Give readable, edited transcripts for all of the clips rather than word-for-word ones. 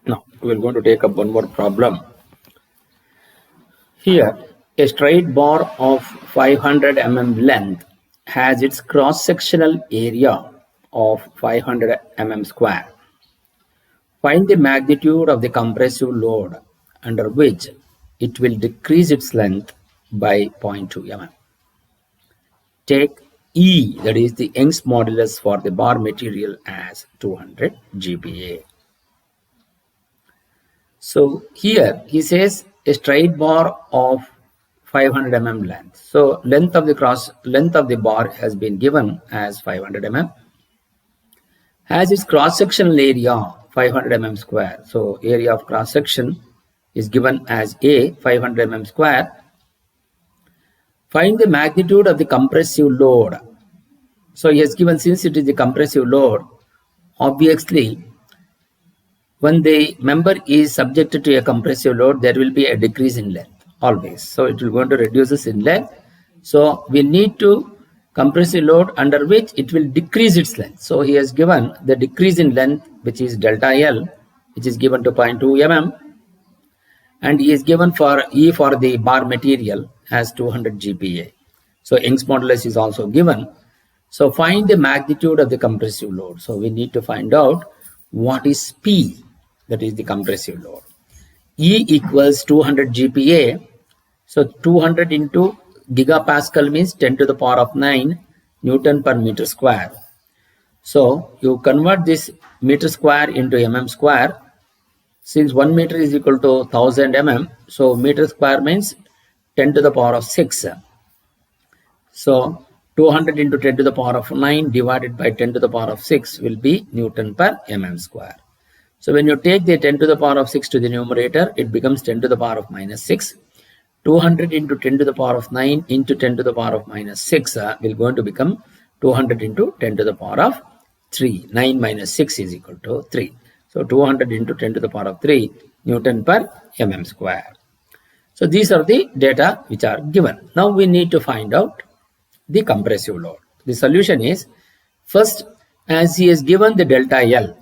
Now we are going to take up one more problem. Here, a straight bar of 500 mm length has its cross-sectional area of 500 mm square. Find the magnitude of the compressive load under which it will decrease its length by 0.2 mm. Take E, that is the Young's modulus for the bar material, as 200 GPa. So here he says a straight bar of 500 mm length. So length of the bar has been given as 500 mm. Has its cross sectional area 500 mm square. So area of cross section is given as A 500 mm square. Find the magnitude of the compressive load. So he has given, since it is the compressive load, obviously when the member is subjected to a compressive load, there will be a decrease in length always. So it will going to reduce this in length. So we need to compressive load under which it will decrease its length. So he has given the decrease in length, which is delta L, which is given to 0.2 mm, and he is given for E for the bar material as 200 GPa. So Young's modulus is also given. So find the magnitude of the compressive load. So we need to find out what is P, that is the compressive load. E equals 200 GPa. So 200 into gigapascal means 10 to the power of 9 Newton per meter square. So you convert this meter square into mm square. Since 1 meter is equal to 1000 mm, so meter square means 10 to the power of 6. So 200 into 10 to the power of 9 divided by 10 to the power of 6 will be Newton per mm square. So when you take the 10 to the power of 6 to the numerator, it becomes 10 to the power of minus 6. 200 into 10 to the power of 9 into 10 to the power of minus 6 will going to become 200 into 10 to the power of 3. 9 minus 6 is equal to 3. So 200 into 10 to the power of 3 Newton per mm square. So these are the data which are given. Now we need to find out the compressive load. The solution is, first, as he has given the delta L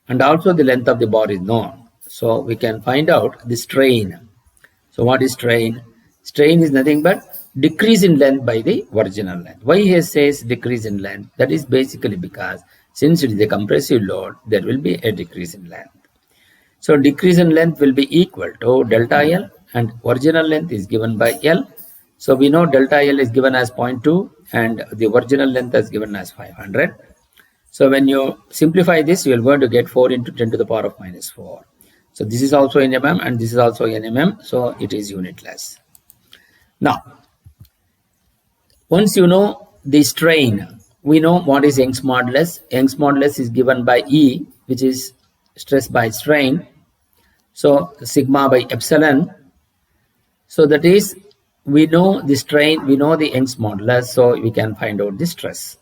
and also the length of the bar is known, so we can find out the strain. So what is strain? Strain is nothing but decrease in length by the original length. Why he says decrease in length? That is basically because since it is a compressive load, there will be a decrease in length. So decrease in length will be equal to delta L, and original length is given by L. So we know delta L is given as 0.2 and the original length is given as 500. So when you simplify this, you are going to get 4 into 10 to the power of minus 4. So this is also in mm and this is also in mm. So it is unitless. Now, once you know the strain, we know what is Young's modulus. Young's modulus is given by E, which is stress by strain. So sigma by epsilon. So that is, we know the strain, we know the Young's modulus, so we can find out the stress.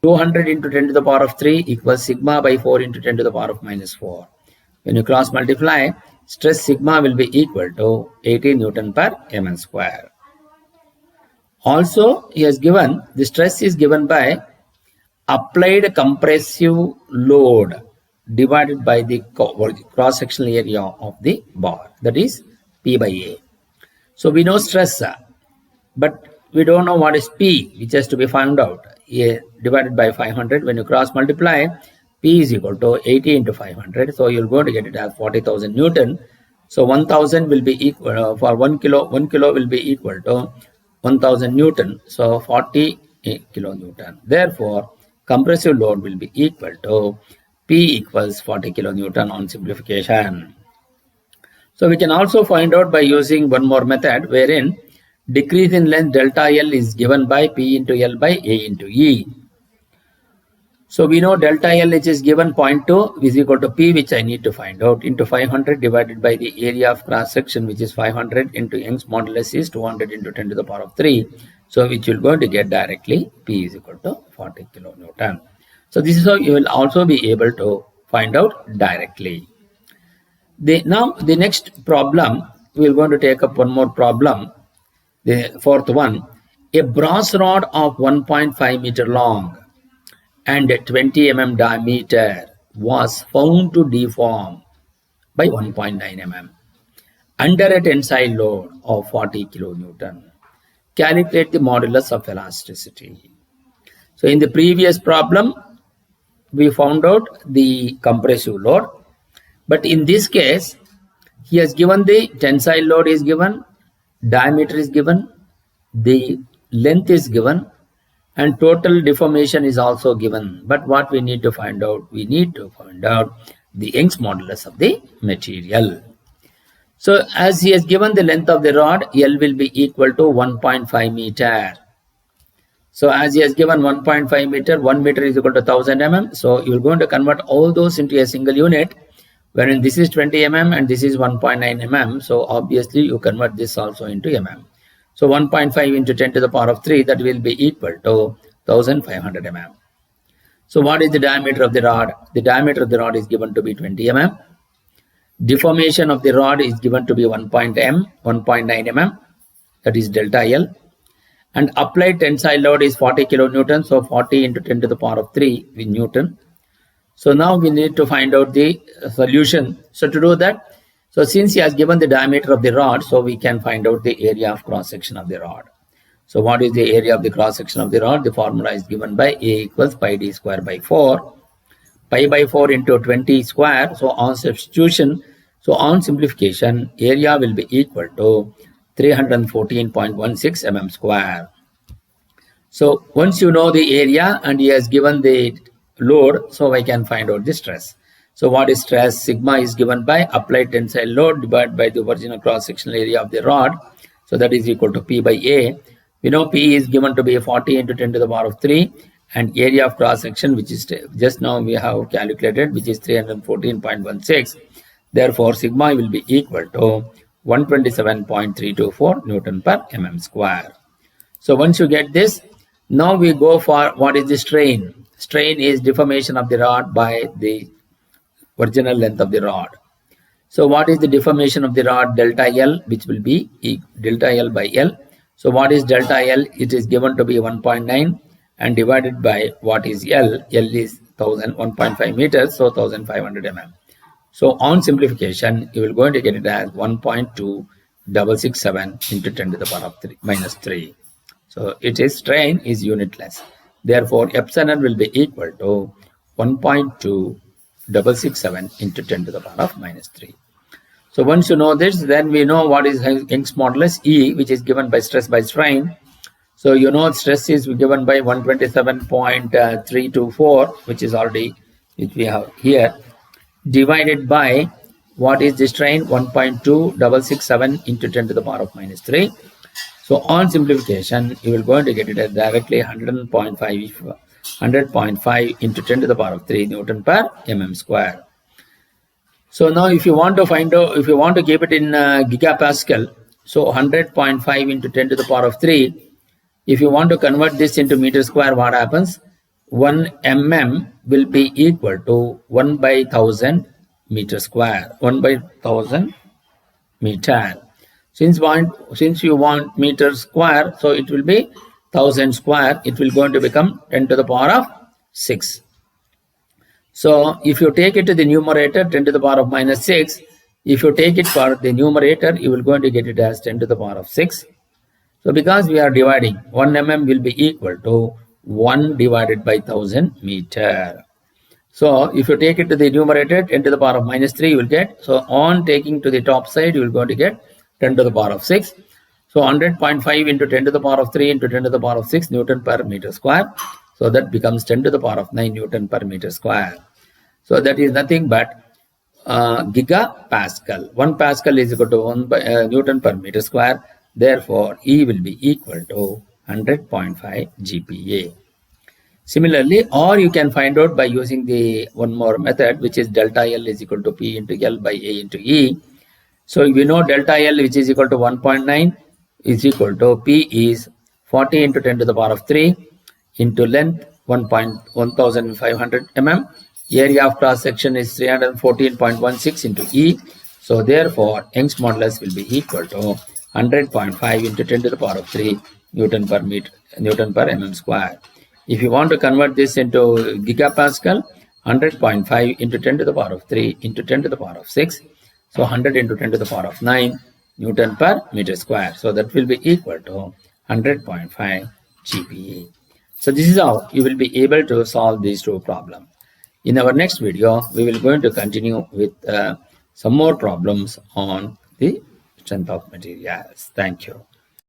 200 into 10 to the power of 3 equals sigma by 4 into 10 to the power of minus 4. When you cross multiply, stress sigma will be equal to 80 Newton per mm square. Also, he has given, the stress is given by applied compressive load divided by the cross-sectional area of the bar, that is P by A. So we know stress, but we don't know what is P, which has to be found out. A divided by 500, when you cross multiply, P is equal to 80 into 500. So you're going to get it as 40,000 Newton. So 1000 will be equal, for 1 kilo will be equal to 1000 Newton. So 40 kilonewton. Therefore, compressive load will be equal to P equals 40 kilonewton on simplification. So we can also find out by using one more method, wherein decrease in length delta L is given by P into L by A into E. So we know delta L, which is given 0.2 is equal to P, which I need to find out, into 500 divided by the area of cross section, which is 500 into Young's modulus is 200 into 10 to the power of 3. So which you're going to get directly, P is equal to 40 kilonewton. So this is how you will also be able to find out directly. Now the next problem, we are going to take up one more problem. The fourth one, a brass rod of 1.5 meter long and 20 mm diameter was found to deform by 1.9 mm under a tensile load of 40 kilonewton. Calculate the modulus of elasticity. So in the previous problem, we found out the compressive load, but in this case, he has given the tensile load is given, diameter is given, the length is given, and total deformation is also given. But what we need to find out? We need to find out the Young's modulus of the material. So as he has given the length of the rod, L will be equal to 1.5 meter. So as he has given 1.5 meter, 1 meter is equal to 1000 mm. So you're going to convert all those into a single unit, wherein this is 20 mm and this is 1.9 mm. So obviously you convert this also into mm. So 1.5 into 10 to the power of 3, that will be equal to 1500 mm. So what is the diameter of the rod? The diameter of the rod is given to be 20 mm. Deformation of the rod is given to be 1.9 mm, that is delta L. And applied tensile load is 40 kilonewton, so 40 into 10 to the power of 3 with Newton. So now we need to find out the solution. So to do that, so since he has given the diameter of the rod, so we can find out the area of cross section of the rod. So what is the area of the cross section of the rod? The formula is given by A equals pi d square by 4. Pi by 4 into 20 square. So on substitution, so on simplification, area will be equal to 314.16 mm square. So once you know the area and he has given the load, so I can find out the stress. So what is stress? Sigma is given by applied tensile load divided by the original cross-sectional area of the rod. So that is equal to P by A. We know P is given to be 40 into 10 to the power of 3, and area of cross-section, which is just now we have calculated, which is 314.16. Therefore, sigma will be equal to 127.324 Newton per mm square. So once you get this, now we go for what is the strain. Strain is deformation of the rod by the original length of the rod. So what is the deformation of the rod? Delta L, which will be delta L by L. So what is delta L? It is given to be 1.9 and divided by what is L. L is 1.5 meters, so 1500 mm. So on simplification, you will going to get it as 1.2667 into 10 to the power of 3 minus 3. So it is strain is unitless. Therefore, epsilon will be equal to 1.2667 into 10 to the power of minus 3. So once you know this, then we know what is Young's modulus E, which is given by stress by strain. So you know stress is given by 127.324, which is already, which we have here, divided by what is the strain? 1.2667 into 10 to the power of minus 3. So on simplification, you will going to get it as directly 100.5 into 10 to the power of 3 Newton per mm square. So now if you want to find out, if you want to keep it in gigapascal, so 100.5 into 10 to the power of 3, if you want to convert this into meter square, what happens? 1 mm will be equal to 1 by 1000 meter square, 1 by 1000 meter. Since you want meter square, so it will be 1000 square, it will going to become 10 to the power of 6. So if you take it to the numerator, 10 to the power of minus 6, if you take it for the numerator, you will going to get it as 10 to the power of 6. So because we are dividing, 1 mm will be equal to 1 divided by 1000 meter. So if you take it to the numerator, 10 to the power of minus 3 you will get. So on taking to the top side, you will going to get 10 to the power of 6. So 100.5 into 10 to the power of 3 into 10 to the power of 6 Newton per meter square. So that becomes 10 to the power of 9 Newton per meter square. So that is nothing but gigapascal. 1 pascal is equal to 1 by, Newton per meter square. Therefore, E will be equal to 100.5 GPa. Similarly, or you can find out by using the one more method, which is delta L is equal to P into L by A into E. So we know delta L, which is equal to 1.9, is equal to P is 40 into 10 to the power of 3 into length 1500 mm. Area of cross section is 314.16 into E. So therefore, Young's modulus will be equal to 100.5 into 10 to the power of 3 Newton per mm square. If you want to convert this into gigapascal, 100.5 into 10 to the power of 3 into 10 to the power of 6. So 100 into 10 to the power of 9 Newton per meter square. So that will be equal to 100.5 GPa. So this is how you will be able to solve these two problems. In our next video, we will going to continue with some more problems on the strength of materials. Thank you.